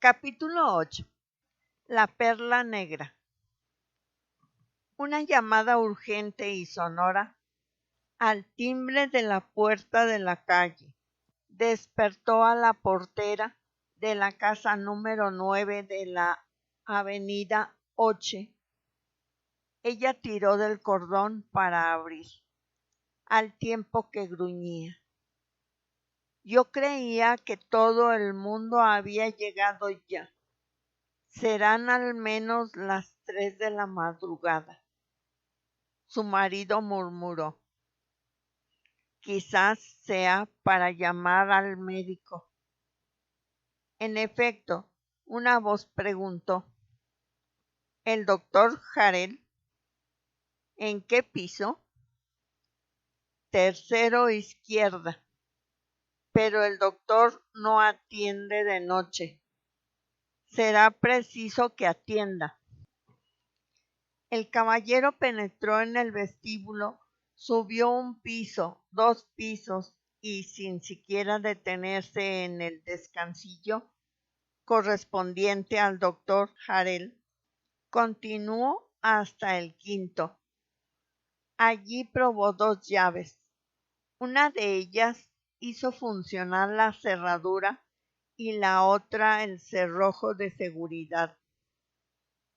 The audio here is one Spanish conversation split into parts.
Capítulo 8. La perla negra. Una llamada urgente y sonora al timbre de la puerta de la calle despertó a la portera de la casa número 9 de la avenida Oche. Ella tiró del cordón para abrir, al tiempo que gruñía. Yo creía que todo el mundo había llegado ya. Serán al menos las 3 de la madrugada. Su marido murmuró. Quizás sea para llamar al médico. En efecto, una voz preguntó. ¿El doctor Harel? ¿En qué piso? Tercero izquierda. Pero el doctor no atiende de noche. Será preciso que atienda. El caballero penetró en el vestíbulo, subió un piso, 2 pisos, y sin siquiera detenerse en el descansillo correspondiente al doctor Harel, continuó hasta el 5º. Allí probó 2 llaves. Una de ellas hizo funcionar la cerradura y la otra el cerrojo de seguridad.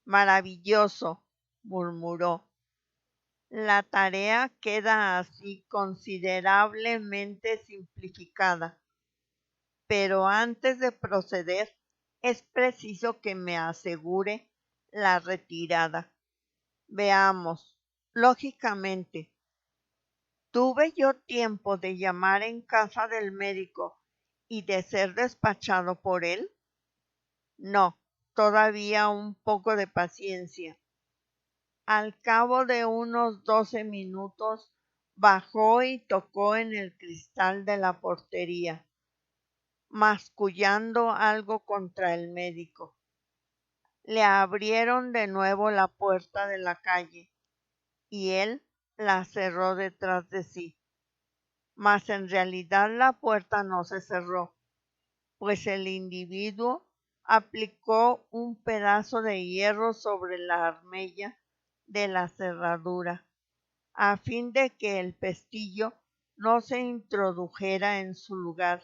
Maravilloso, murmuró. La tarea queda así considerablemente simplificada, pero antes de proceder es preciso que me asegure la retirada. Veamos, lógicamente, ¿tuve yo tiempo de llamar en casa del médico y de ser despachado por él? No, todavía un poco de paciencia. Al cabo de unos 12 minutos bajó y tocó en el cristal de la portería, mascullando algo contra el médico. Le abrieron de nuevo la puerta de la calle y él la cerró detrás de sí. Mas en realidad la puerta no se cerró, pues el individuo aplicó un pedazo de hierro sobre la armella de la cerradura, a fin de que el pestillo no se introdujera en su lugar.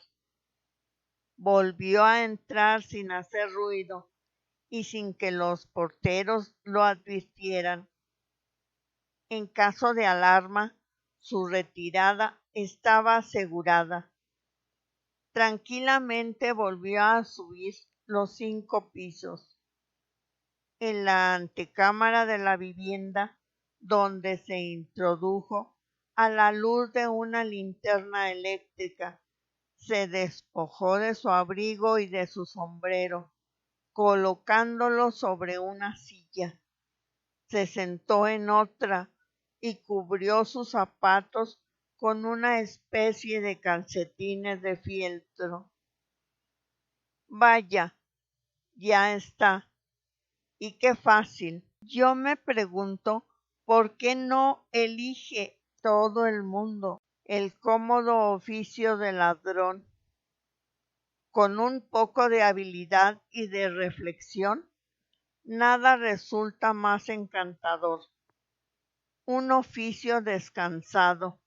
Volvió a entrar sin hacer ruido y sin que los porteros lo advirtieran. En caso de alarma, su retirada estaba asegurada. Tranquilamente volvió a subir los 5 pisos. En la antecámara de la vivienda, donde se introdujo a la luz de una linterna eléctrica, se despojó de su abrigo y de su sombrero, colocándolo sobre una silla. Se sentó en otra y cubrió sus zapatos con una especie de calcetines de fieltro. Vaya, ya está. Y qué fácil. Yo me pregunto por qué no elige todo el mundo el cómodo oficio de ladrón. Con un poco de habilidad y de reflexión, nada resulta más encantador. Un oficio descansado,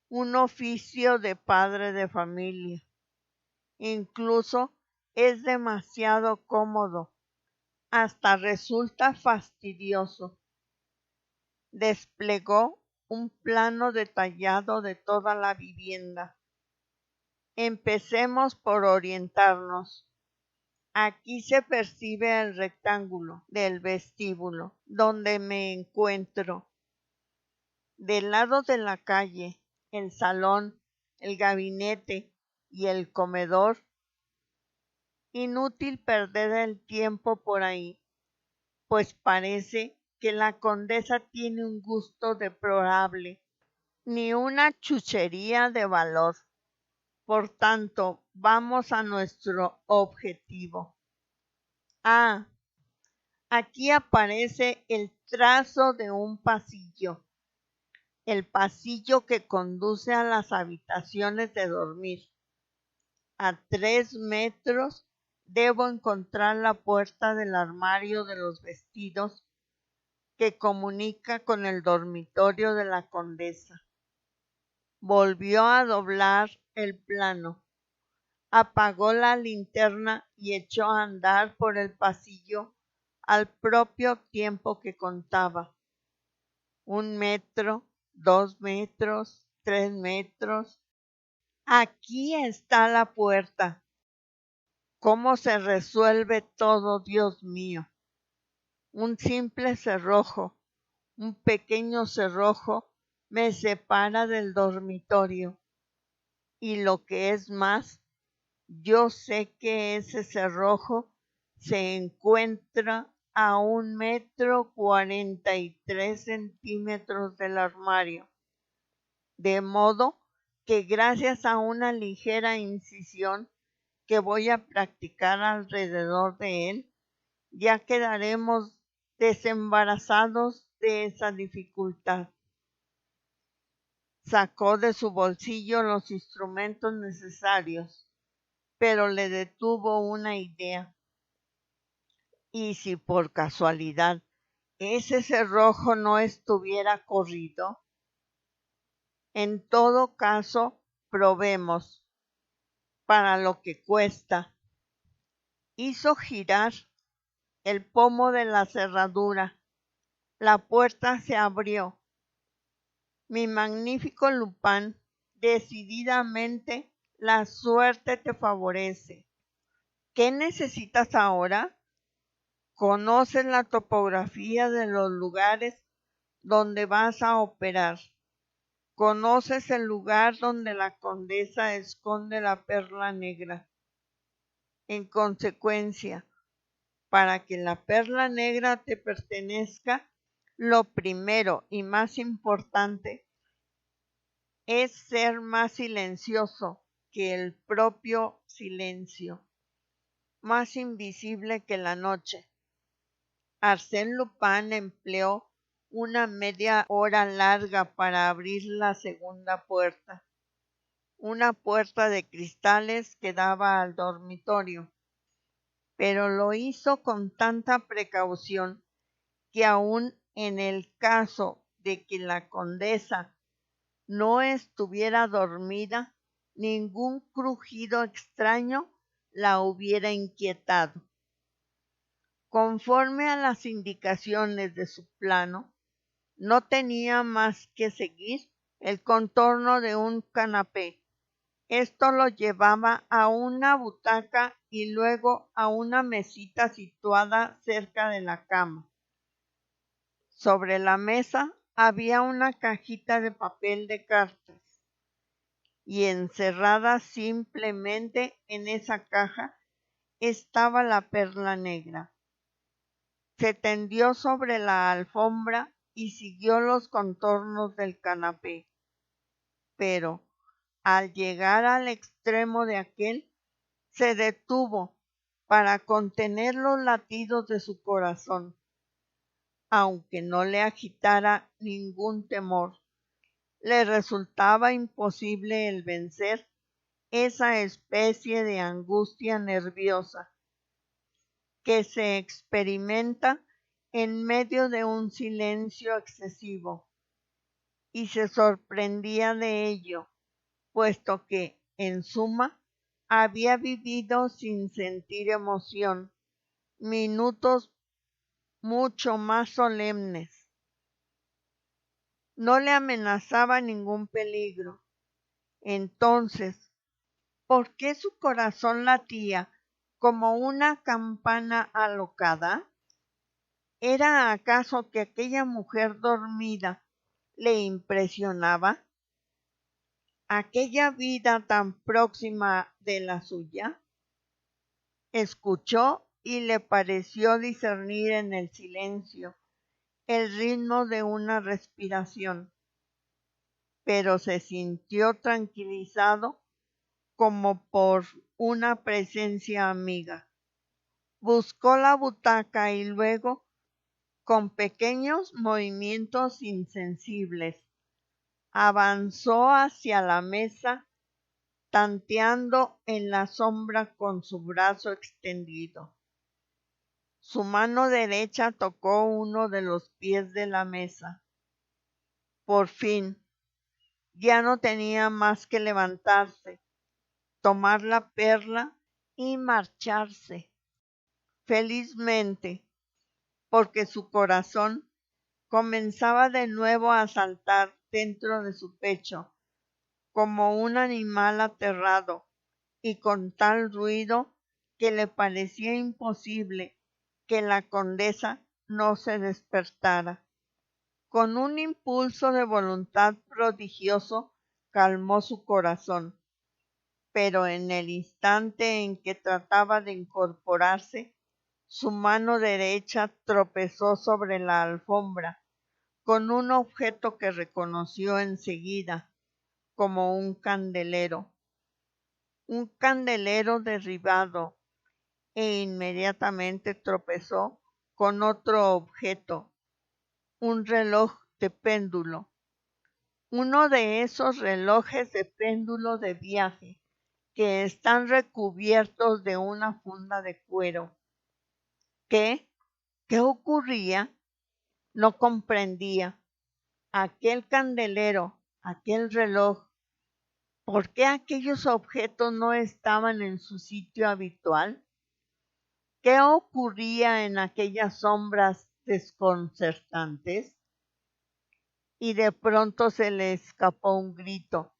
un oficio de padre de familia. Incluso es demasiado cómodo. Hasta resulta fastidioso. Desplegó un plano detallado de toda la vivienda. Empecemos por orientarnos. Aquí se percibe el rectángulo del vestíbulo donde me encuentro. Del lado de la calle, el salón, el gabinete y el comedor. Inútil perder el tiempo por ahí, pues parece que la condesa tiene un gusto deplorable, ni una chuchería de valor. Por tanto, vamos a nuestro objetivo. Ah, aquí aparece el trazo de un pasillo, el pasillo que conduce a las habitaciones de dormir, a 3 metros debo encontrar la puerta del armario de los vestidos que comunica con el dormitorio de la condesa. Volvió a doblar el plano, apagó la linterna y echó a andar por el pasillo al propio tiempo que contaba. 1 metro, 2 metros, 3 metros. Aquí está la puerta. ¿Cómo se resuelve todo, Dios mío? Un simple cerrojo, un pequeño cerrojo me separa del dormitorio. Y lo que es más, yo sé que ese cerrojo se encuentra a 1,43 m del armario, de modo que gracias a una ligera incisión que voy a practicar alrededor de él, ya quedaremos desembarazados de esa dificultad. Sacó de su bolsillo los instrumentos necesarios, pero le detuvo una idea. ¿Y si por casualidad ese cerrojo no estuviera corrido? En todo caso, probemos, para lo que cuesta. Hizo girar el pomo de la cerradura. La puerta se abrió. Mi magnífico Lupin, decididamente la suerte te favorece. ¿Qué necesitas ahora? Conoces la topografía de los lugares donde vas a operar. Conoces el lugar donde la condesa esconde la perla negra. En consecuencia, para que la perla negra te pertenezca, lo primero y más importante es ser más silencioso que el propio silencio, más invisible que la noche. Arsène Lupin empleó una media hora larga para abrir la segunda puerta, una puerta de cristales que daba al dormitorio, pero lo hizo con tanta precaución que aun en el caso de que la condesa no estuviera dormida, ningún crujido extraño la hubiera inquietado. Conforme a las indicaciones de su plano, no tenía más que seguir el contorno de un canapé. Esto lo llevaba a una butaca y luego a una mesita situada cerca de la cama. Sobre la mesa había una cajita de papel de cartas y encerrada simplemente en esa caja estaba la perla negra. Se tendió sobre la alfombra y siguió los contornos del canapé, pero al llegar al extremo de aquel, se detuvo para contener los latidos de su corazón, aunque no le agitara ningún temor. Le resultaba imposible el vencer esa especie de angustia nerviosa que se experimenta en medio de un silencio excesivo, y se sorprendía de ello, puesto que, en suma, había vivido sin sentir emoción minutos mucho más solemnes. No le amenazaba ningún peligro. Entonces, ¿por qué su corazón latía como una campana alocada? ¿Era acaso que aquella mujer dormida le impresionaba? ¿Aquella vida tan próxima de la suya? Escuchó y le pareció discernir en el silencio el ritmo de una respiración, pero se sintió tranquilizado como por una presencia amiga. Buscó la butaca y luego, con pequeños movimientos insensibles, avanzó hacia la mesa tanteando en la sombra con su brazo extendido. Su mano derecha tocó uno de los pies de la mesa. Por fin, ya no tenía más que levantarse, tomar la perla y marcharse. Felizmente, porque su corazón comenzaba de nuevo a saltar dentro de su pecho, como un animal aterrado, y con tal ruido que le parecía imposible que la condesa no se despertara. Con un impulso de voluntad prodigioso calmó su corazón, pero en el instante en que trataba de incorporarse, su mano derecha tropezó sobre la alfombra con un objeto que reconoció enseguida como un candelero derribado, e inmediatamente tropezó con otro objeto, un reloj de péndulo, uno de esos relojes de péndulo de viaje que están recubiertos de una funda de cuero. ¿Qué ocurría? No comprendía. Aquel candelero, aquel reloj, ¿por qué aquellos objetos no estaban en su sitio habitual? ¿Qué ocurría en aquellas sombras desconcertantes? Y de pronto se le escapó un grito.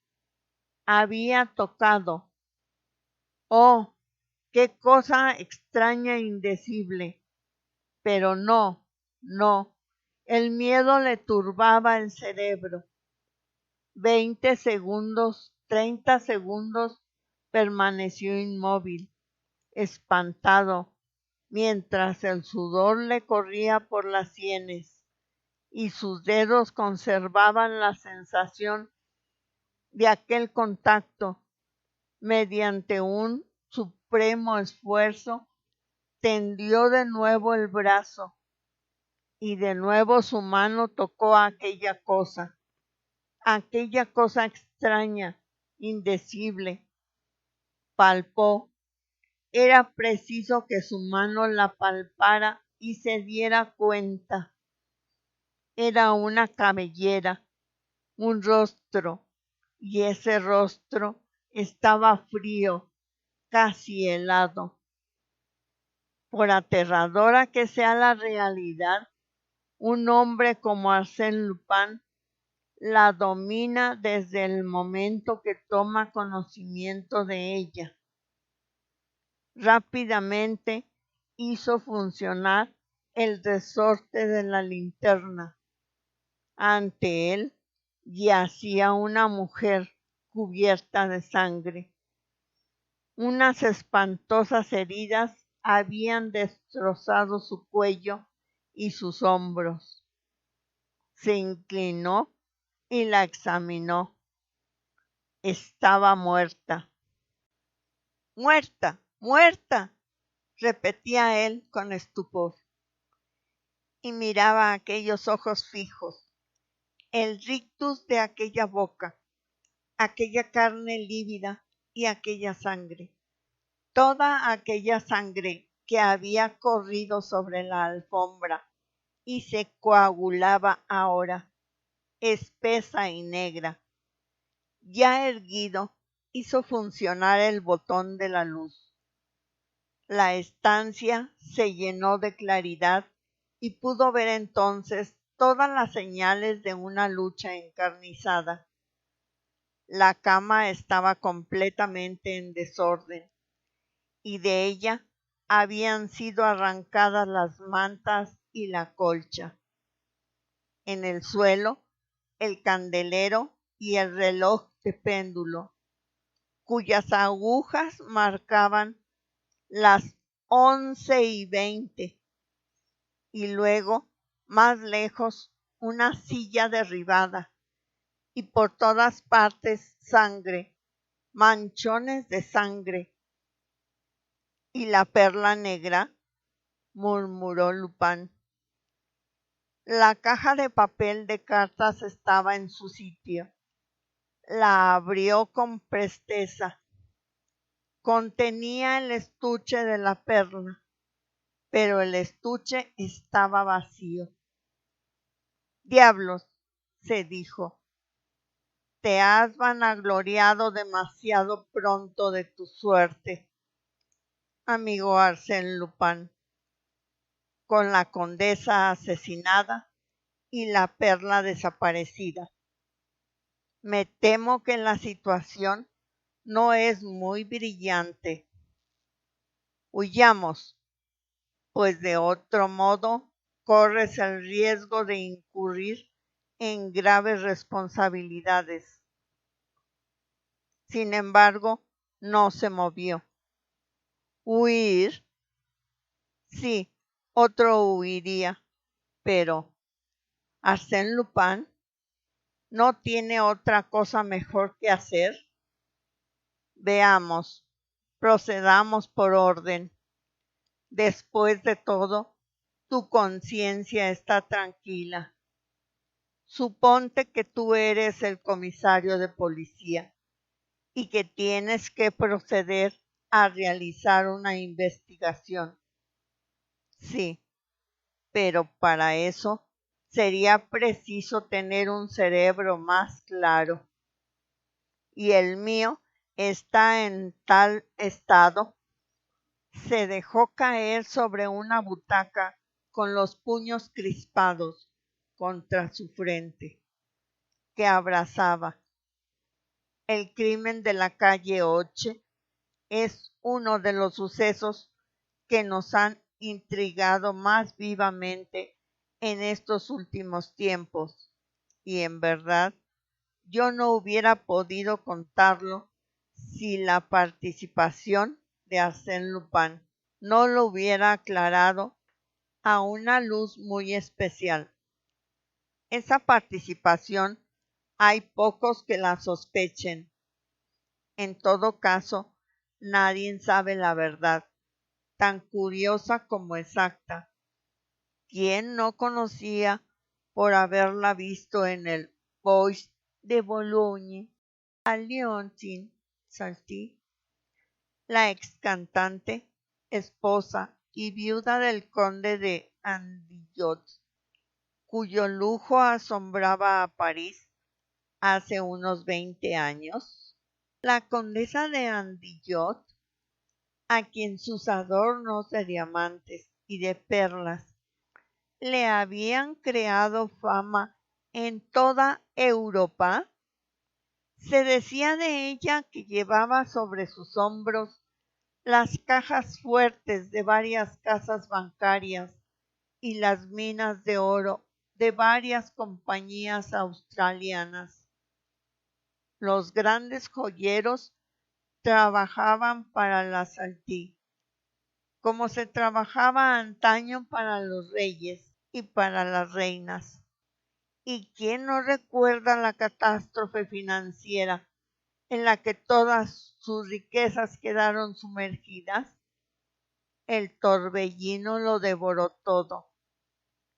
Había tocado. ¡Oh, qué cosa extraña e indecible! Pero no. El miedo le turbaba el cerebro. 20 segundos, 30 segundos permaneció inmóvil, espantado, mientras el sudor le corría por las sienes y sus dedos conservaban la sensación de aquel contacto. Mediante un supremo esfuerzo, tendió de nuevo el brazo y de nuevo su mano tocó aquella cosa extraña, indecible. Palpó. Era preciso que su mano la palpara y se diera cuenta. Era una cabellera, un rostro, y ese rostro estaba frío, casi helado. Por aterradora que sea la realidad, un hombre como Arsène Lupin la domina desde el momento que toma conocimiento de ella. Rápidamente hizo funcionar el resorte de la linterna. Ante él yacía una mujer cubierta de sangre. Unas espantosas heridas habían destrozado su cuello y sus hombros. Se inclinó y la examinó. Estaba muerta. ¡Muerta! ¡Muerta!, repetía él con estupor. Y miraba aquellos ojos fijos, el rictus de aquella boca, aquella carne lívida y aquella sangre. Toda aquella sangre que había corrido sobre la alfombra y se coagulaba ahora, espesa y negra. Ya erguido, hizo funcionar el botón de la luz. La estancia se llenó de claridad y pudo ver entonces todas las señales de una lucha encarnizada. La cama estaba completamente en desorden y de ella habían sido arrancadas las mantas y la colcha. En el suelo, el candelero y el reloj de péndulo, cuyas agujas marcaban las 11:20, y luego, más lejos, una silla derribada, y por todas partes sangre, manchones de sangre. ¿Y la perla negra?, murmuró Lupin. La caja de papel de cartas estaba en su sitio. La abrió con presteza Contenía el estuche de la perla, pero el estuche estaba vacío. Diablos, se dijo, te has vanagloriado demasiado pronto de tu suerte, amigo Arsène Lupin, con la condesa asesinada y la perla desaparecida. Me temo que la situación no es muy brillante. Huyamos, pues de otro modo corres el riesgo de incurrir en graves responsabilidades. Sin embargo, no se movió. ¿Huir? Sí, otro huiría, pero Arsène Lupin no tiene otra cosa mejor que hacer. Veamos, procedamos por orden. Después de todo, tu conciencia está tranquila. Suponte que tú eres el comisario de policía y que tienes que proceder a realizar una investigación. Sí, pero para eso sería preciso tener un cerebro más claro. Y el mío está en tal estado. Se dejó caer sobre una butaca con los puños crispados contra su frente, que abrazaba. El crimen de la calle 8 es uno de los sucesos que nos han intrigado más vivamente en estos últimos tiempos, y en verdad yo no hubiera podido contarlo si la participación de Arsène Lupin no lo hubiera aclarado a una luz muy especial. Esa participación hay pocos que la sospechen. En todo caso, nadie sabe la verdad, tan curiosa como exacta. ¿Quién no conocía por haberla visto en el Bois de Boulogne a Leontine Salty, la ex cantante, esposa y viuda del conde de Andillot, cuyo lujo asombraba a París hace unos 20 años? La condesa de Andillot, a quien sus adornos de diamantes y de perlas le habían creado fama en toda Europa, se decía de ella que llevaba sobre sus hombros las cajas fuertes de varias casas bancarias y las minas de oro de varias compañías australianas. Los grandes joyeros trabajaban para la Salty, como se trabajaba antaño para los reyes y para las reinas. ¿Y quién no recuerda la catástrofe financiera en la que todas sus riquezas quedaron sumergidas? El torbellino lo devoró todo.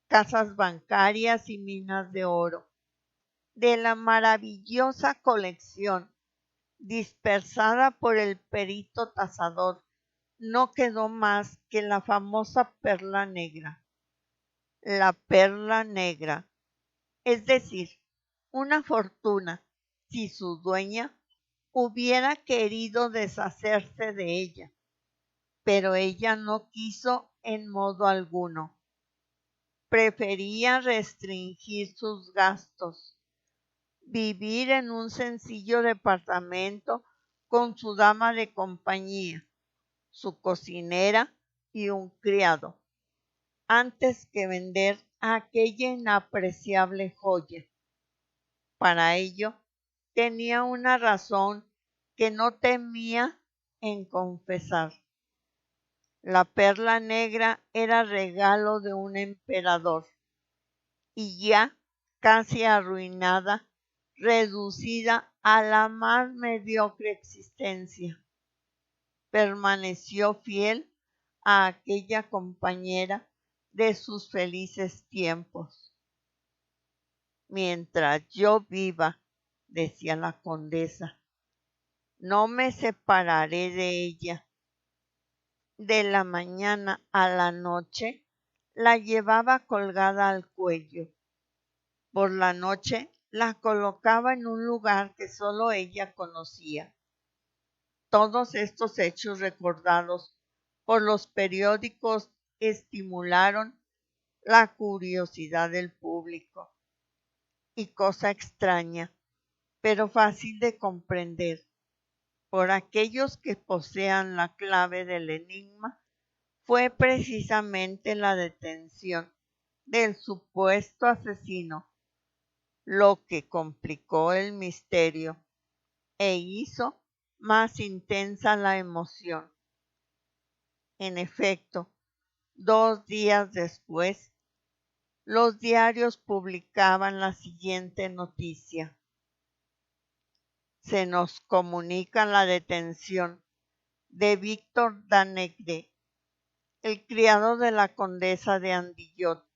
Casas bancarias y minas de oro. De la maravillosa colección dispersada por el perito tasador, no quedó más que la famosa perla negra. La perla negra, es decir, una fortuna, si su dueña hubiera querido deshacerse de ella, pero ella no quiso en modo alguno. Prefería restringir sus gastos, vivir en un sencillo departamento con su dama de compañía, su cocinera y un criado, antes que vender aquella inapreciable joya. Para ello, tenía una razón que no temía en confesar. La perla negra era regalo de un emperador, y ya casi arruinada, reducida a la más mediocre existencia, permaneció fiel a aquella compañera de sus felices tiempos. Mientras yo viva, decía la condesa, no me separaré de ella. De la mañana a la noche la llevaba colgada al cuello. Por la noche la colocaba en un lugar que solo ella conocía. Todos estos hechos recordados por los periódicos estimularon la curiosidad del público. Y cosa extraña, pero fácil de comprender, por aquellos que posean la clave del enigma, fue precisamente la detención del supuesto asesino lo que complicó el misterio e hizo más intensa la emoción. En efecto, 2 días después, los diarios publicaban la siguiente noticia: se nos comunica la detención de Víctor Danegre, el criado de la condesa de Andillot.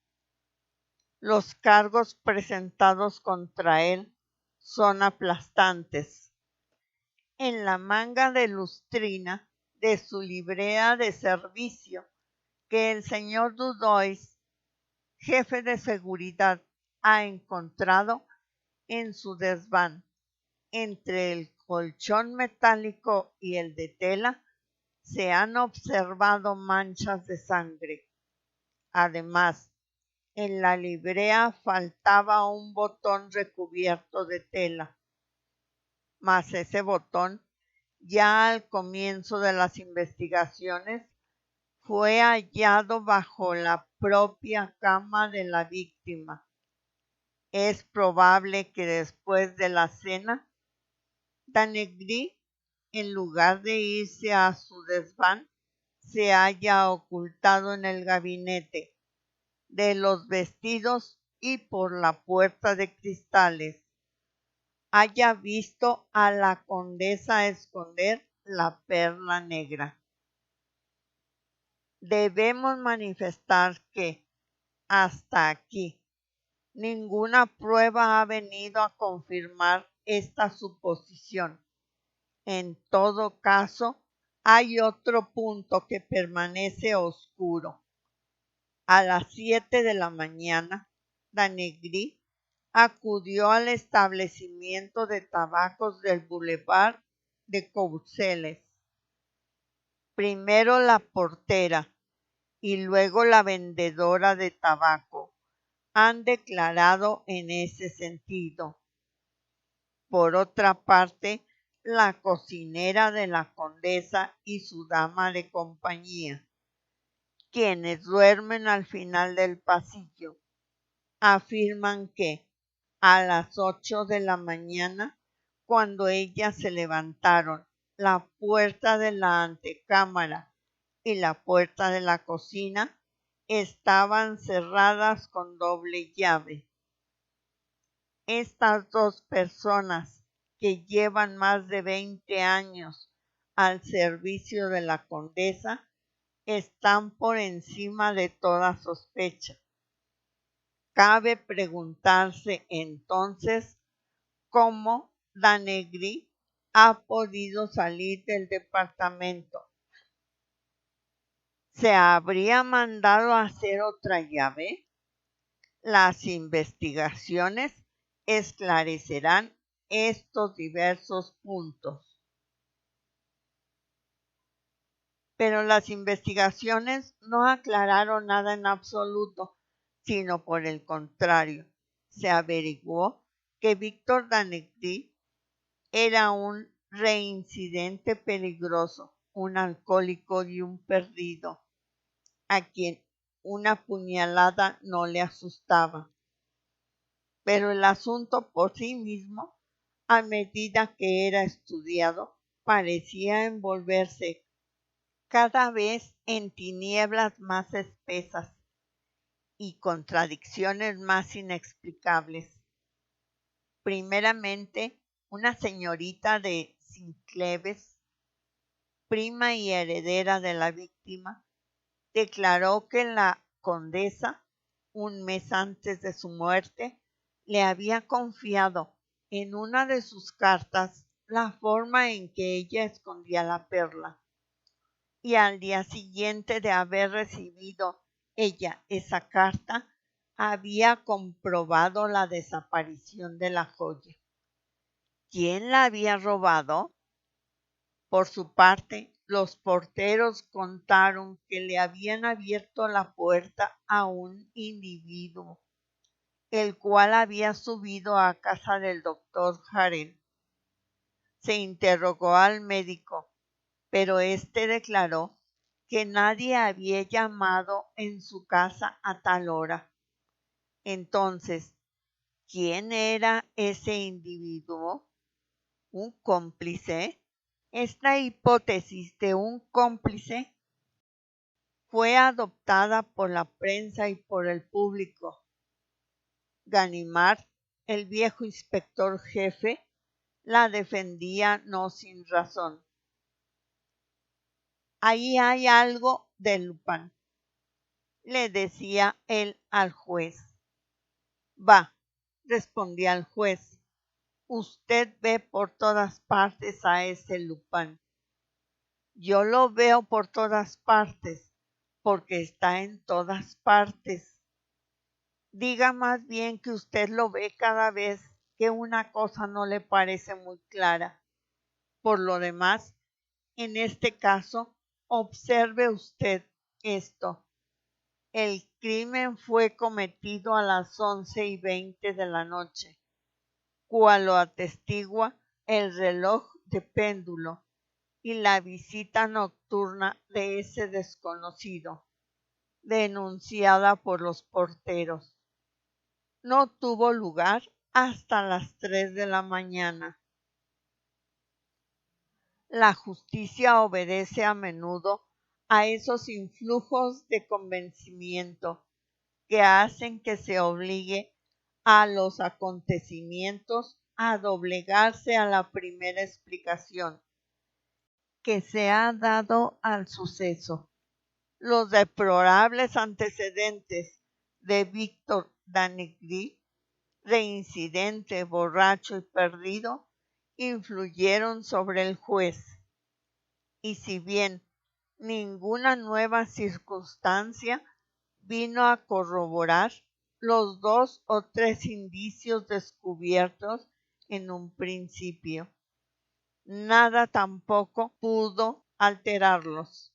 Los cargos presentados contra él son aplastantes. En la manga de lustrina de su librea de servicio, que el señor Dudois, jefe de seguridad, ha encontrado en su desván, entre el colchón metálico y el de tela, se han observado manchas de sangre. Además, en la librea faltaba un botón recubierto de tela, mas ese botón, ya al comienzo de las investigaciones, fue hallado bajo la propia cama de la víctima. Es probable que después de la cena, Danegri, en lugar de irse a su desván, se haya ocultado en el gabinete de los vestidos y por la puerta de cristales haya visto a la condesa esconder la perla negra. Debemos manifestar que, hasta aquí, ninguna prueba ha venido a confirmar esta suposición. En todo caso, hay otro punto que permanece oscuro. A las 7 de la mañana, Danegri acudió al establecimiento de tabacos del Boulevard de Courcelles. Primero la portera y luego la vendedora de tabaco han declarado en ese sentido. Por otra parte, la cocinera de la condesa y su dama de compañía, quienes duermen al final del pasillo, afirman que a las 8 de la mañana, cuando ellas se levantaron, la puerta de la antecámara y la puerta de la cocina estaban cerradas con doble llave. Estas dos personas, que llevan más de 20 años al servicio de la condesa, están por encima de toda sospecha. Cabe preguntarse entonces cómo Danegri ha podido salir del departamento. ¿Se habría mandado a hacer otra llave? Las investigaciones esclarecerán estos diversos puntos. Pero las investigaciones no aclararon nada en absoluto, sino por el contrario, se averiguó que Víctor Danegri era un reincidente peligroso, un alcohólico y un perdido, a quien una puñalada no le asustaba. Pero el asunto por sí mismo, a medida que era estudiado, parecía envolverse cada vez en tinieblas más espesas y contradicciones más inexplicables. Primeramente, una señorita de Sincleves, prima y heredera de la víctima, declaró que la condesa, un mes antes de su muerte, le había confiado en una de sus cartas la forma en que ella escondía la perla. Y al día siguiente de haber recibido ella esa carta, había comprobado la desaparición de la joya. ¿Quién la había robado? Por su parte, los porteros contaron que le habían abierto la puerta a un individuo, el cual había subido a casa del doctor Harel. Se interrogó al médico, pero éste declaró que nadie había llamado en su casa a tal hora. Entonces, ¿quién era ese individuo? ¿Un cómplice? Esta hipótesis de un cómplice fue adoptada por la prensa y por el público. Ganimard, el viejo inspector jefe, la defendía no sin razón. Ahí hay algo de Lupin, le decía él al juez. Va, respondía el juez, usted ve por todas partes a ese Lupin. Yo lo veo por todas partes, porque está en todas partes. Diga más bien que usted lo ve cada vez que una cosa no le parece muy clara. Por lo demás, en este caso, observe usted esto. El crimen fue cometido a las 11:20 de la noche, cual lo atestigua el reloj de péndulo y la visita nocturna de ese desconocido, denunciada por los porteros. No tuvo lugar hasta las 3 de la mañana. La justicia obedece a menudo a esos influjos de convencimiento que hacen que se obligue a los acontecimientos a doblegarse a la primera explicación que se ha dado al suceso. Los deplorables antecedentes de Víctor Danegri, reincidente, borracho y perdido, influyeron sobre el juez. Y si bien ninguna nueva circunstancia vino a corroborar los 2 o 3 indicios descubiertos en un principio, nada tampoco pudo alterarlos.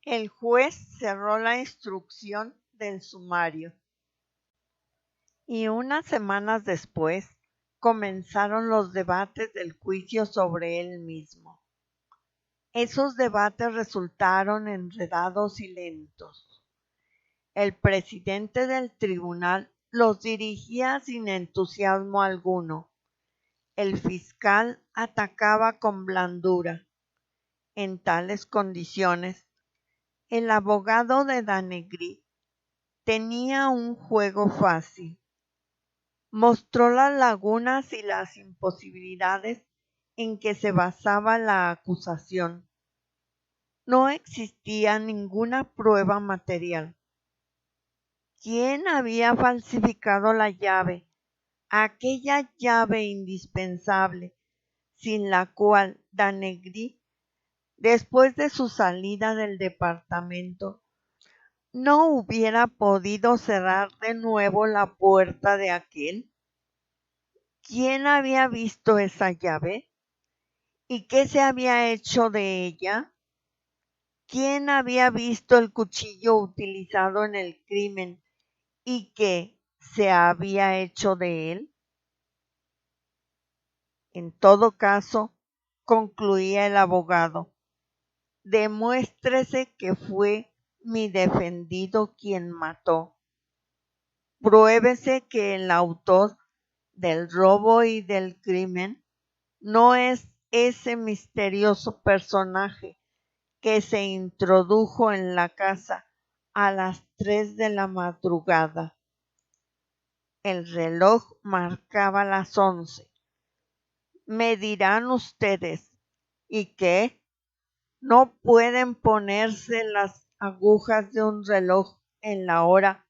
El juez cerró la instrucción del sumario y unas semanas después comenzaron los debates del juicio sobre él mismo. Esos debates resultaron enredados y lentos. El presidente del tribunal los dirigía sin entusiasmo alguno. El fiscal atacaba con blandura. En tales condiciones, el abogado de Danegri tenía un juego fácil. Mostró las lagunas y las imposibilidades en que se basaba la acusación. No existía ninguna prueba material. ¿Quién había falsificado la llave? Aquella llave indispensable, sin la cual Danegri, después de su salida del departamento, no hubiera podido cerrar de nuevo la puerta de aquel. ¿Quién había visto esa llave? ¿Y qué se había hecho de ella? ¿Quién había visto el cuchillo utilizado en el crimen y qué se había hecho de él? En todo caso, concluía el abogado, demuéstrese que fue mi defendido quien mató. Pruébese que el autor del robo y del crimen no es ese misterioso personaje que se introdujo en la casa a las 3 de la madrugada. El reloj marcaba las 11. Me dirán ustedes, ¿y qué? ¿No pueden ponerse las agujas de un reloj en la hora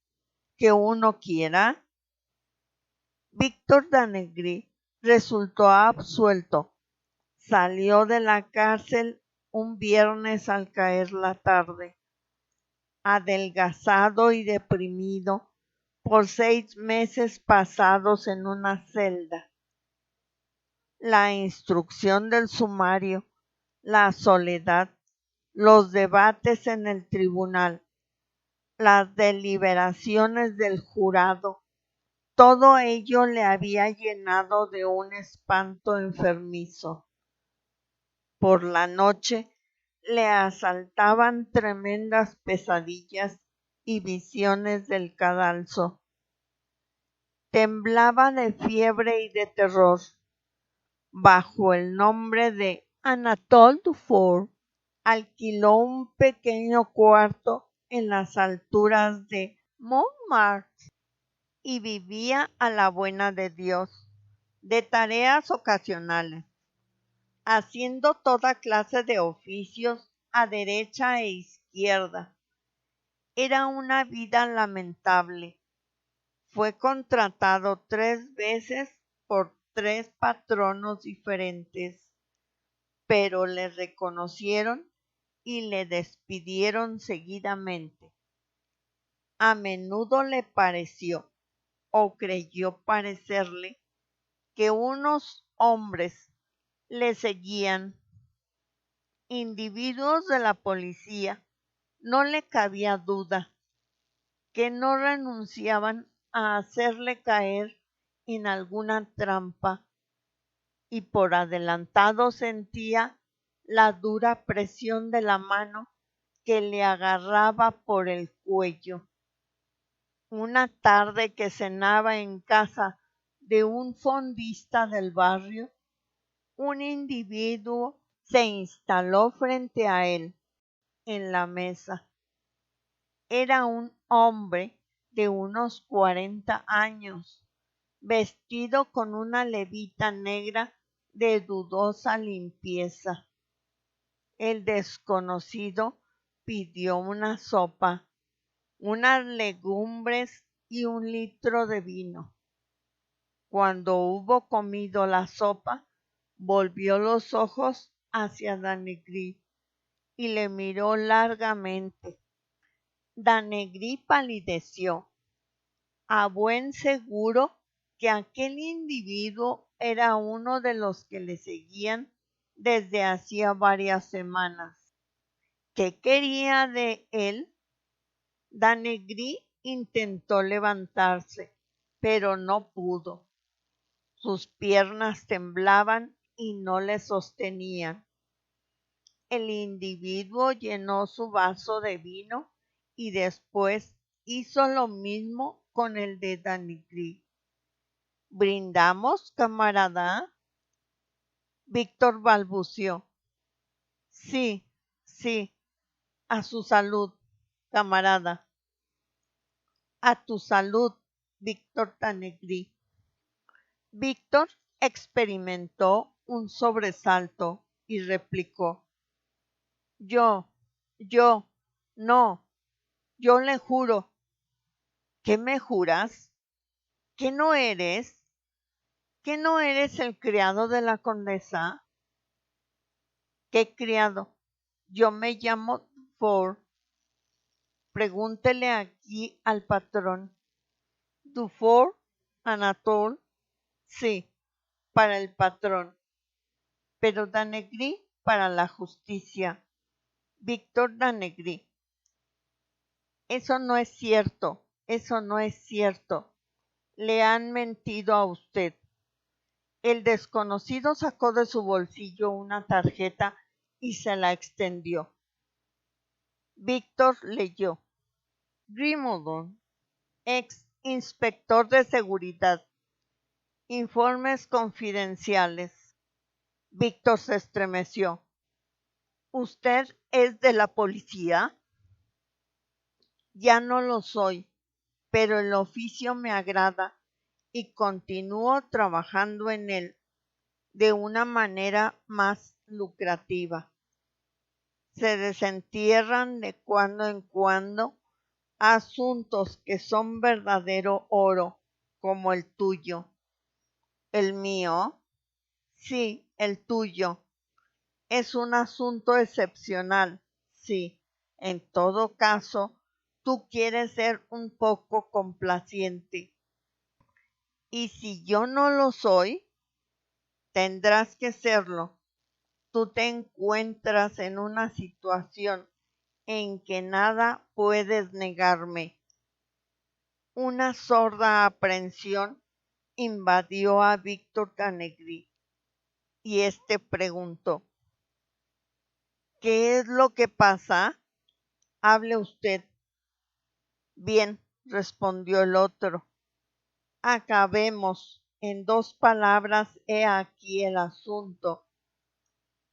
que uno quiera? Víctor Danegri resultó absuelto Salió de la cárcel un viernes al caer la tarde, adelgazado y deprimido por 6 meses pasados en una celda. La instrucción del sumario, la soledad, los debates en el tribunal, las deliberaciones del jurado, todo ello le había llenado de un espanto enfermizo. Por la noche le asaltaban tremendas pesadillas y visiones del cadalso. Temblaba de fiebre y de terror. Bajo el nombre de Anatole Dufour, alquiló un pequeño cuarto en las alturas de Montmartre y vivía a la buena de Dios, de tareas ocasionales, haciendo toda clase de oficios a derecha e izquierda. Era una vida lamentable. Fue contratado 3 veces por 3 patronos diferentes, pero le reconocieron y le despidieron seguidamente. A menudo le pareció, o creyó parecerle, que unos hombres le seguían. Individuos de la policía, no le cabía duda, que no renunciaban a hacerle caer en alguna trampa, y por adelantado sentía la dura presión de la mano que le agarraba por el cuello. Una tarde que cenaba en casa de un fondista del barrio, un individuo se instaló frente a él en la mesa. Era un hombre de unos 40 años, vestido con una levita negra de dudosa limpieza. El desconocido pidió una sopa, unas legumbres y 1 litro de vino. Cuando hubo comido la sopa, volvió los ojos hacia Danegrí y le miró largamente. Danegrí palideció. A buen seguro que aquel individuo era uno de los que le seguían desde hacía varias semanas. ¿Qué quería de él? Danegrí intentó levantarse, pero no pudo. Sus piernas temblaban y no le sostenían. El individuo llenó su vaso de vino y después hizo lo mismo con el de Danegrí. ¿Brindamos, camarada? Víctor balbució. Sí, sí, a su salud, camarada. A tu salud, Víctor Danegrí. Víctor experimentó un sobresalto y replicó: Yo, no, yo le juro. ¿Qué me juras? ¿Que no eres? ¿Que no eres el criado de la condesa? ¿Qué criado? Yo me llamo Dufour. Pregúntele aquí al patrón. Dufour, Anatole, sí, para el patrón, pero Danegrí para la justicia. Víctor Danegrí. Eso no es cierto, eso no es cierto. Le han mentido a usted. El desconocido sacó de su bolsillo una tarjeta y se la extendió. Víctor leyó: Grimaudon, ex inspector de seguridad. Informes confidenciales. Víctor se estremeció. ¿Usted es de la policía? Ya no lo soy, pero el oficio me agrada y continúo trabajando en él de una manera más lucrativa. Se desentierran de cuando en cuando asuntos que son verdadero oro, como el tuyo. ¿El mío? Sí, el tuyo. es un asunto excepcional. Sí, en todo caso, tú quieres ser un poco complaciente. Y si yo no lo soy, tendrás que serlo. Tú te encuentras en una situación en que nada puedes negarme. Una sorda aprensión invadió a Víctor Tanegri y éste preguntó: ¿qué es lo que pasa? Hable usted. Bien, respondió el otro. Acabemos. En 2 palabras, he aquí el asunto.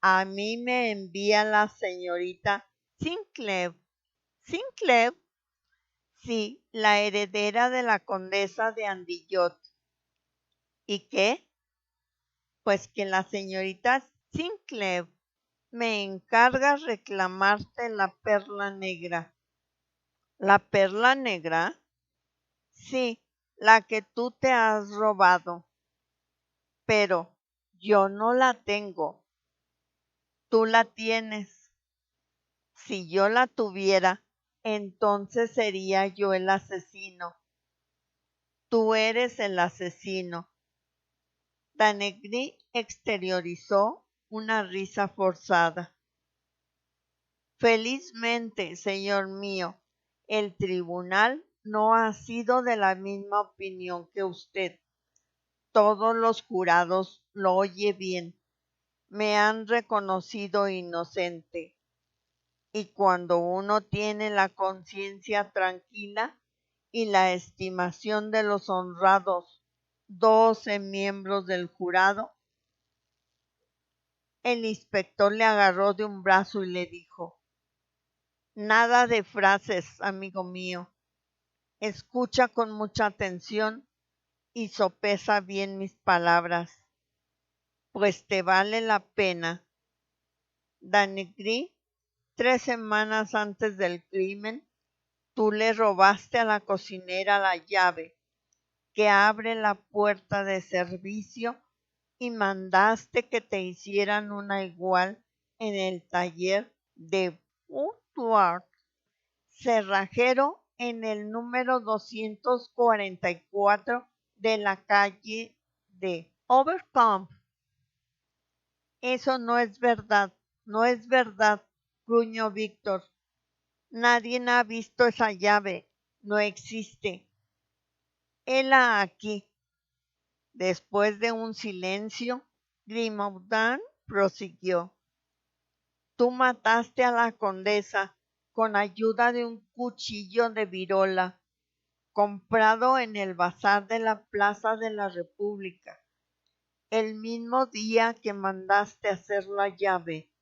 A mí me envía la señorita Sinclair. ¿Sinclair? Sí, la heredera de la condesa de Andillot. ¿Y qué? Pues que la señorita Sinclair me encarga reclamarte la perla negra. ¿La perla negra? Sí, la que tú te has robado. Pero yo no la tengo. Tú la tienes. Si yo la tuviera, entonces sería yo el asesino. Tú eres el asesino. Tanegri exteriorizó una risa forzada. Felizmente, señor mío, el tribunal no ha sido de la misma opinión que usted. Todos los jurados, lo oye bien, me han reconocido inocente. Y cuando uno tiene la conciencia tranquila y la estimación de los honrados 12 miembros del jurado, el inspector le agarró de un brazo y le dijo: nada de frases, amigo mío. Escucha con mucha atención y sopesa bien mis palabras, pues te vale la pena. Tanegri, 3 semanas antes del crimen, tú le robaste a la cocinera la llave que abre la puerta de servicio y mandaste que te hicieran una igual en el taller de Woodward, cerrajero en el número 244 de la calle de Overcombe. Eso no es verdad, no es verdad, gruñó Víctor. Nadie ha visto esa llave, no existe. Hela aquí. Después de un silencio, Grimaudan prosiguió: tú mataste a la condesa con ayuda de un cuchillo de virola, comprado en el bazar de la Plaza de la República, el mismo día que mandaste hacer la llave.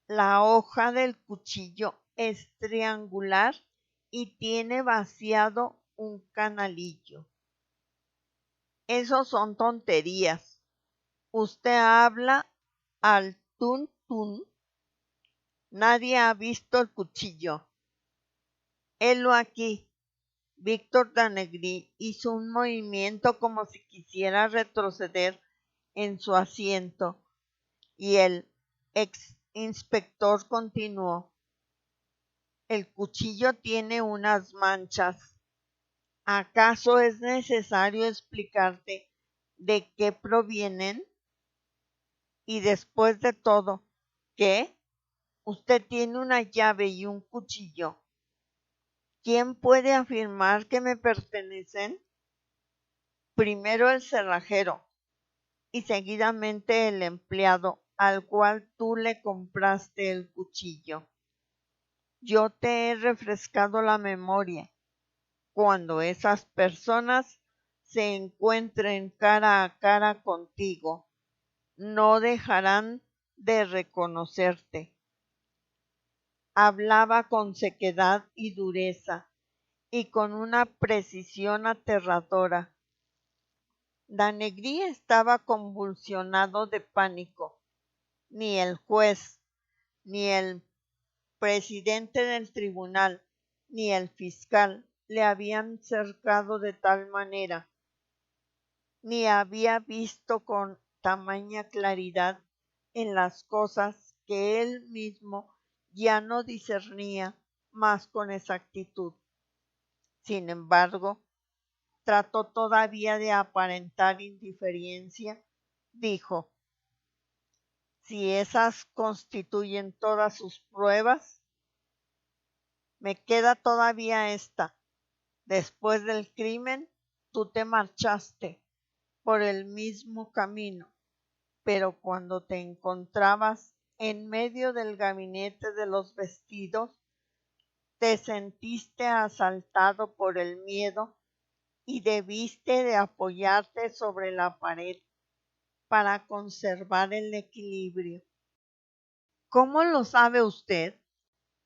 La hoja del cuchillo es triangular y tiene vaciado un canalillo. Esos son tonterías. Usted habla al tuntún. Nadie ha visto el cuchillo. Helo aquí. Víctor Tanegri hizo un movimiento como si quisiera retroceder en su asiento, y el ex inspector continuó: el cuchillo tiene unas manchas. ¿Acaso es necesario explicarte de qué provienen? Y después de todo, ¿qué? Usted tiene una llave y un cuchillo. ¿Quién puede afirmar que me pertenecen? Primero el cerrajero y seguidamente el empleado al cual tú le compraste el cuchillo. Yo te he refrescado la memoria. Cuando esas personas se encuentren cara a cara contigo, no dejarán de reconocerte. Hablaba con sequedad y dureza, y con una precisión aterradora. Tanegri estaba convulsionado de pánico. Ni el juez, ni el presidente del tribunal, ni el fiscal le habían cercado de tal manera, ni había visto con tamaña claridad en las cosas que él mismo ya no discernía más con exactitud. Sin embargo, trató todavía de aparentar indiferencia. Dijo: si esas constituyen todas sus pruebas, me queda todavía esta. Después del crimen, tú te marchaste por el mismo camino, pero cuando te encontrabas en medio del gabinete de los vestidos, te sentiste asaltado por el miedo y debiste de apoyarte sobre la pared para conservar el equilibrio. ¿Cómo lo sabe usted?,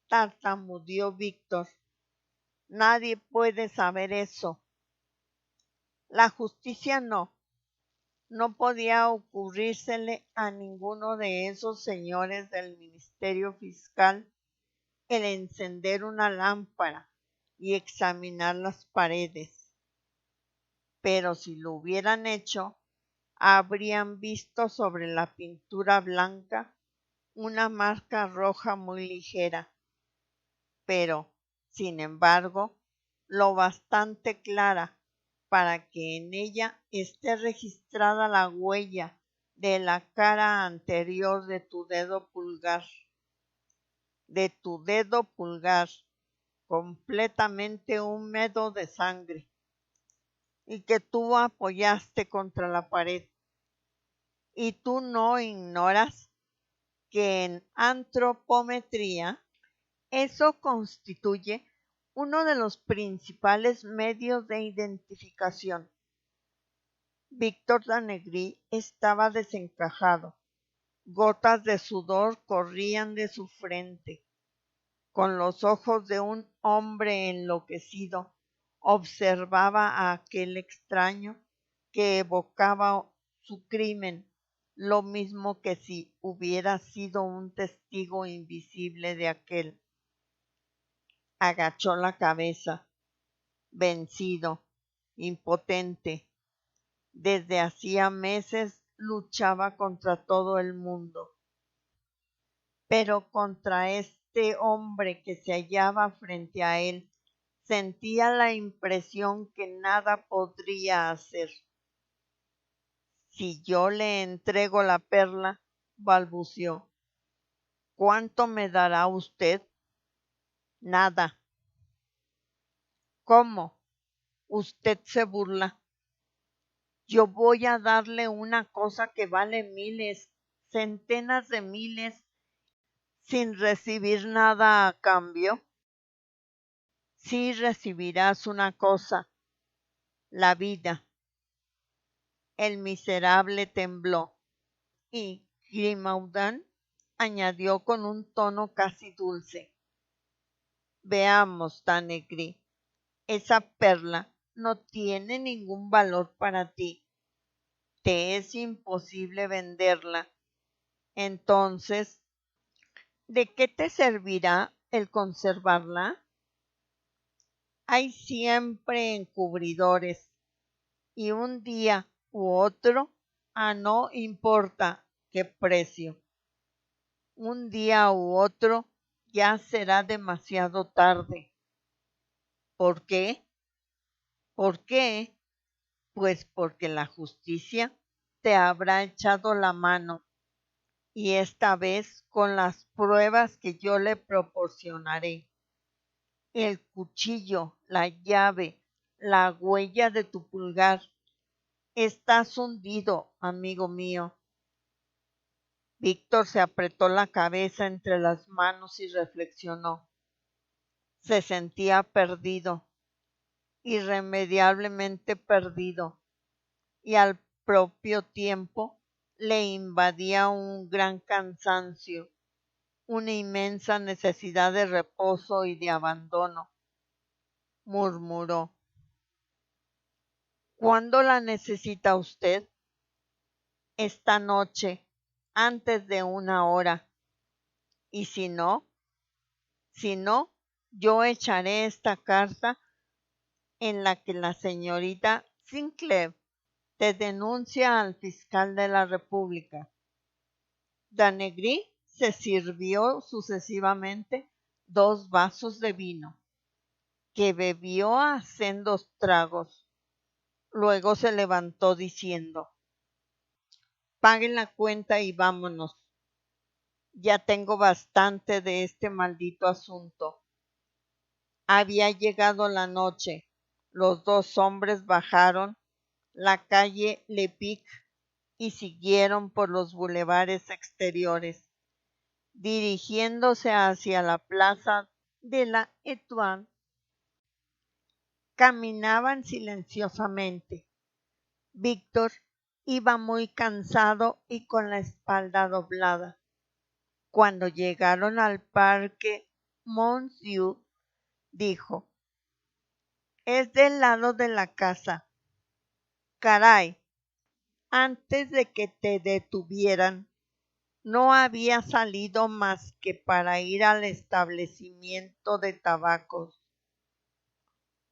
tartamudeó Víctor. Nadie puede saber eso. La justicia no podía ocurrírsele a ninguno de esos señores del Ministerio Fiscal el encender una lámpara y examinar las paredes. Pero si lo hubieran hecho, habrían visto sobre la pintura blanca una marca roja muy ligera, pero, sin embargo, lo bastante clara para que en ella esté registrada la huella de la cara anterior de tu dedo pulgar, completamente húmedo de sangre, y que tú apoyaste contra la pared. Y tú no ignoras que en antropometría eso constituye uno de los principales medios de identificación. Víctor Danegrí estaba desencajado. Gotas de sudor corrían de su frente. Con los ojos de un hombre enloquecido, observaba a aquel extraño que evocaba su crimen, lo mismo que si hubiera sido un testigo invisible de aquel. Agachó la cabeza, vencido, impotente. Desde hacía meses luchaba contra todo el mundo, pero contra este hombre que se hallaba frente a él sentía la impresión que nada podría hacer. Si yo le entrego la perla, balbuceó, ¿cuánto me dará usted? Nada. ¿Cómo? Usted se burla. Yo voy a darle una cosa que vale miles, centenas de miles, sin recibir nada a cambio. Sí recibirás una cosa, la vida. El miserable tembló y Grimaudan añadió con un tono casi dulce: veamos, Danegrí, esa perla no tiene ningún valor para ti. Te es imposible venderla. Entonces, ¿de qué te servirá el conservarla? Hay siempre encubridores, y un día u otro, no importa qué precio, un día u otro ya será demasiado tarde. ¿Por qué? ¿Por qué? Pues porque la justicia te habrá echado la mano, y esta vez con las pruebas que yo le proporcionaré. El cuchillo, la llave, la huella de tu pulgar. Estás hundido, amigo mío. Víctor se apretó la cabeza entre las manos y reflexionó. Se sentía perdido, irremediablemente perdido, y al propio tiempo le invadía un gran cansancio, una inmensa necesidad de reposo y de abandono. Murmuró: ¿cuándo la necesita usted? Esta noche, antes de 1 hora. Y si no, yo echaré esta carta en la que la señorita Sinclair te denuncia al fiscal de la República. Danegri se sirvió sucesivamente 2 vasos de vino, que bebió a sendos tragos. Luego se levantó diciendo: «Paguen la cuenta y vámonos. Ya tengo bastante de este maldito asunto». Había llegado la noche. Los 2 hombres bajaron la calle Lepic y siguieron por los bulevares exteriores, dirigiéndose hacia la plaza de la Étoile. Caminaban silenciosamente. Víctor iba muy cansado y con la espalda doblada. Cuando llegaron al parque Monceau, dijo: «Es del lado de la casa. Caray, antes de que te detuvieran, no había salido más que para ir al establecimiento de tabacos».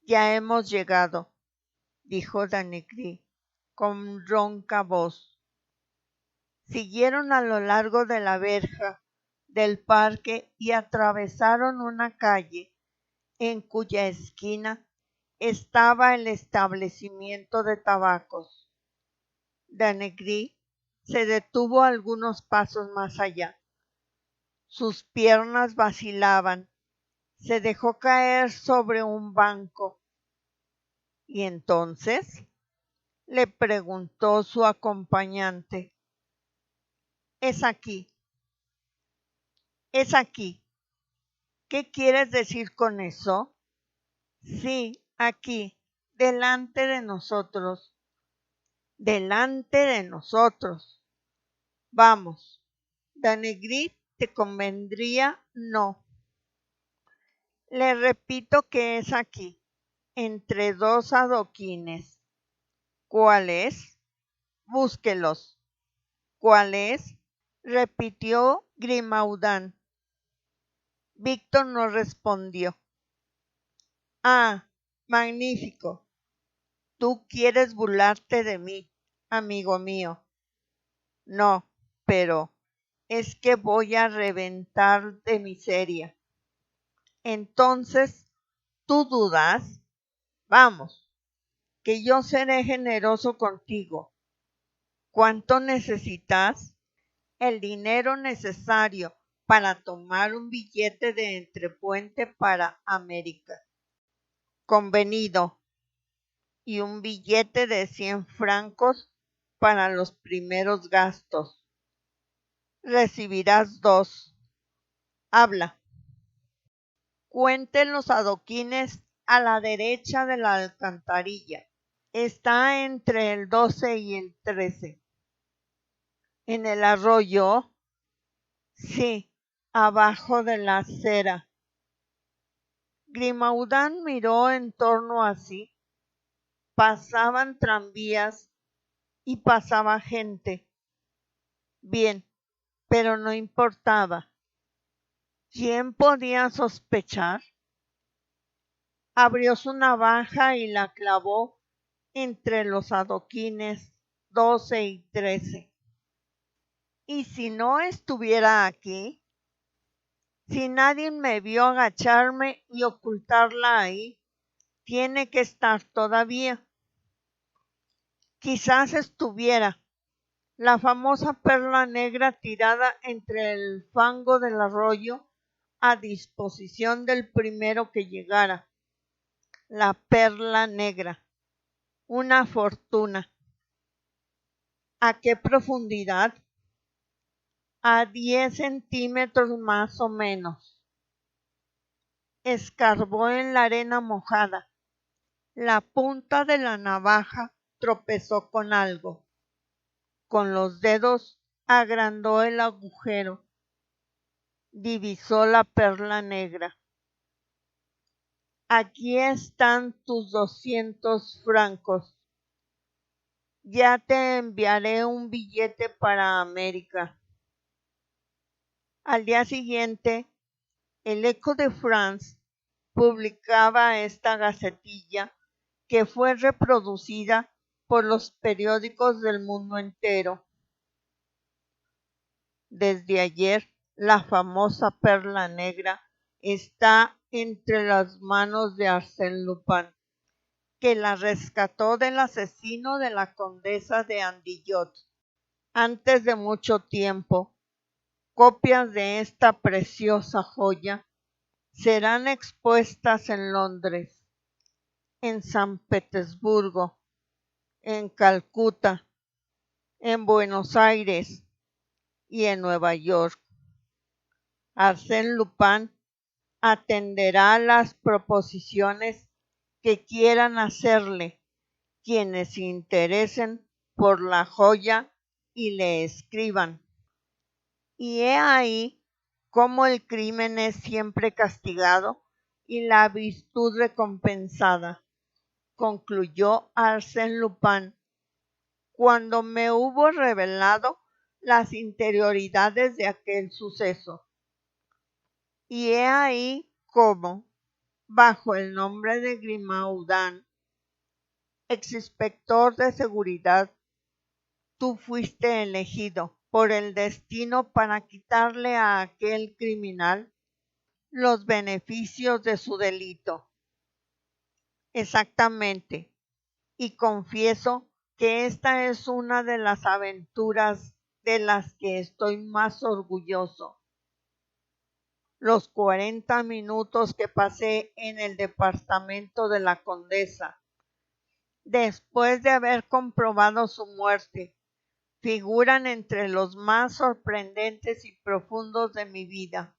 «Ya hemos llegado», dijo Danegri con ronca voz. Siguieron a lo largo de la verja del parque y atravesaron una calle en cuya esquina estaba el establecimiento de tabacos. Danegri se detuvo algunos pasos más allá. Sus piernas vacilaban. Se dejó caer sobre un banco. ¿Y entonces?, le preguntó su acompañante. «Es aquí. Es aquí. ¿Qué quieres decir con eso?». «Sí, aquí, delante de nosotros». «Delante de nosotros. Vamos, Danegri, ¿te convendría?». «No». «Le repito que es aquí, entre 2 adoquines». «¿Cuál es?». «Búsquelos». «¿Cuál es?», repitió Grimaudan. Víctor no respondió. «Ah, magnífico. Tú quieres burlarte de mí, amigo mío». «No, pero es que voy a reventar de miseria». «Entonces, ¿tú dudas?». «Vamos, que yo seré generoso contigo». «¿Cuánto necesitas?». «El dinero necesario para tomar un billete de entrepuente para América». «Convenido. Y un billete de 100 francos para los primeros gastos». «Recibirás 2. Habla». «Cuente los adoquines a la derecha de la alcantarilla. Está entre el 12 y el 13. «¿En el arroyo?». «Sí, abajo de la acera». Grimaudan miró en torno a sí. Pasaban tranvías y pasaba gente. Bien, pero no importaba. ¿Quién podía sospechar? Abrió su navaja y la clavó entre los adoquines 12 y 13. ¿Y si no estuviera aquí? Si nadie me vio agacharme y ocultarla ahí, tiene que estar todavía. Quizás estuviera la famosa perla negra tirada entre el fango del arroyo a disposición del primero que llegara. La perla negra. Una fortuna. ¿A qué profundidad? A 10 centímetros más o menos. Escarbó en la arena mojada. La punta de la navaja tropezó con algo. Con los dedos agrandó el agujero. Divisó la perla negra. «Aquí están tus 200 francos. Ya te enviaré un billete para América». Al día siguiente, el Echo de France publicaba esta gacetilla, que fue reproducida por los periódicos del mundo entero. Desde ayer, la famosa perla negra está entre las manos de Arsène Lupin, que la rescató del asesino de la condesa de Andillot. Antes de mucho tiempo, copias de esta preciosa joya serán expuestas en Londres, en San Petersburgo, en Calcuta, en Buenos Aires y en Nueva York. Arsène Lupin atenderá las proposiciones que quieran hacerle quienes se interesen por la joya y le escriban. Y he ahí cómo el crimen es siempre castigado y la virtud recompensada, concluyó Arsène Lupin, cuando me hubo revelado las interioridades de aquel suceso. Y he ahí cómo, bajo el nombre de Grimaudan, exinspector de seguridad, tú fuiste elegido por el destino para quitarle a aquel criminal los beneficios de su delito. Exactamente, y confieso que esta es una de las aventuras de las que estoy más orgulloso. Los 40 minutos que pasé en el departamento de la condesa, después de haber comprobado su muerte, figuran entre los más sorprendentes y profundos de mi vida.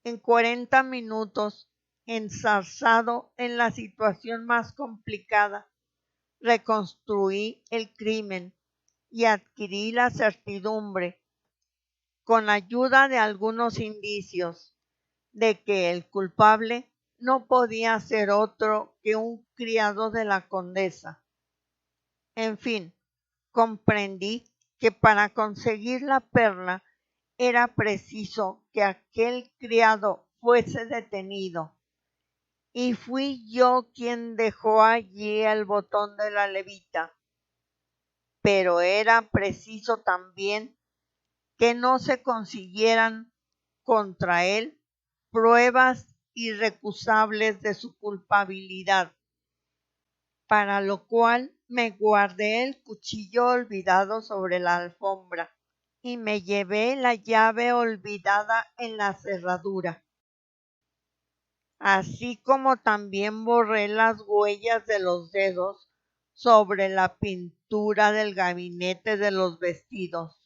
En 40 minutos, enzarzado en la situación más complicada, reconstruí el crimen y adquirí la certidumbre, con ayuda de algunos indicios, de que el culpable no podía ser otro que un criado de la condesa. En fin, comprendí que para conseguir la perla era preciso que aquel criado fuese detenido, y fui yo quien dejó allí el botón de la levita. Pero era preciso también que no se consiguieran contra él pruebas irrecusables de su culpabilidad, para lo cual me guardé el cuchillo olvidado sobre la alfombra y me llevé la llave olvidada en la cerradura, así como también borré las huellas de los dedos sobre la pintura del gabinete de los vestidos.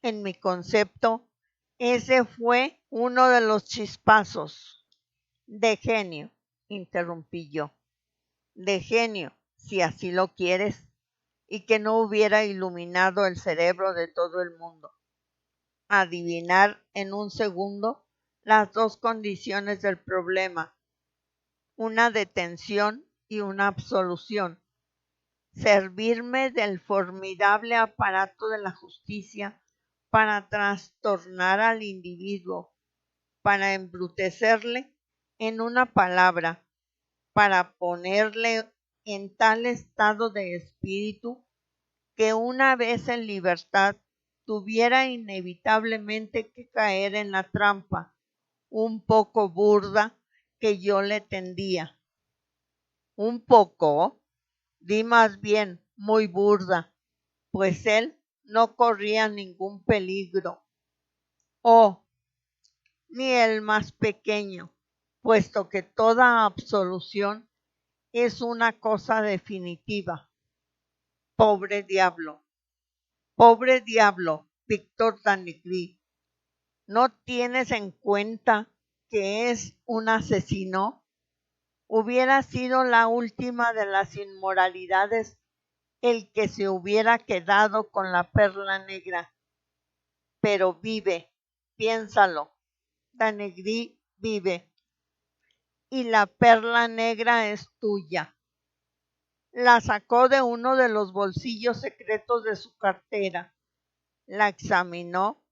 En mi concepto, ese fue uno de los chispazos de genio, interrumpí yo. De genio, si así lo quieres, y que no hubiera iluminado el cerebro de todo el mundo. Adivinar en un segundo las dos condiciones del problema, una detención y una absolución. Servirme del formidable aparato de la justicia para trastornar al individuo, para embrutecerle, en una palabra, para ponerle en tal estado de espíritu que una vez en libertad tuviera inevitablemente que caer en la trampa un poco burda que yo le tendía. Un poco, di más bien muy burda, pues él no corría ningún peligro. Oh, ni el más pequeño, puesto que toda absolución es una cosa definitiva. Pobre diablo, Víctor Danegri, ¿no tienes en cuenta que es un asesino? Hubiera sido la última de las inmoralidades el que se hubiera quedado con la perla negra. Pero vive, piénsalo, Danegri vive, y la perla negra es tuya. La sacó de uno de los bolsillos secretos de su cartera, la examinó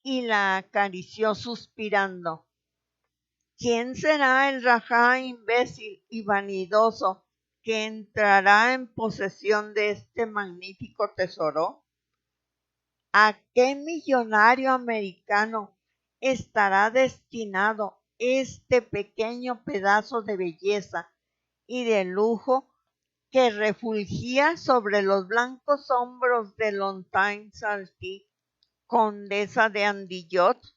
y la acarició suspirando. ¿Quién será el rajá imbécil y vanidoso que entrará en posesión de este magnífico tesoro? ¿A qué millonario americano estará destinado este pequeño pedazo de belleza y de lujo que refulgía sobre los blancos hombros de Lontaine Sarti, condesa de Andillot?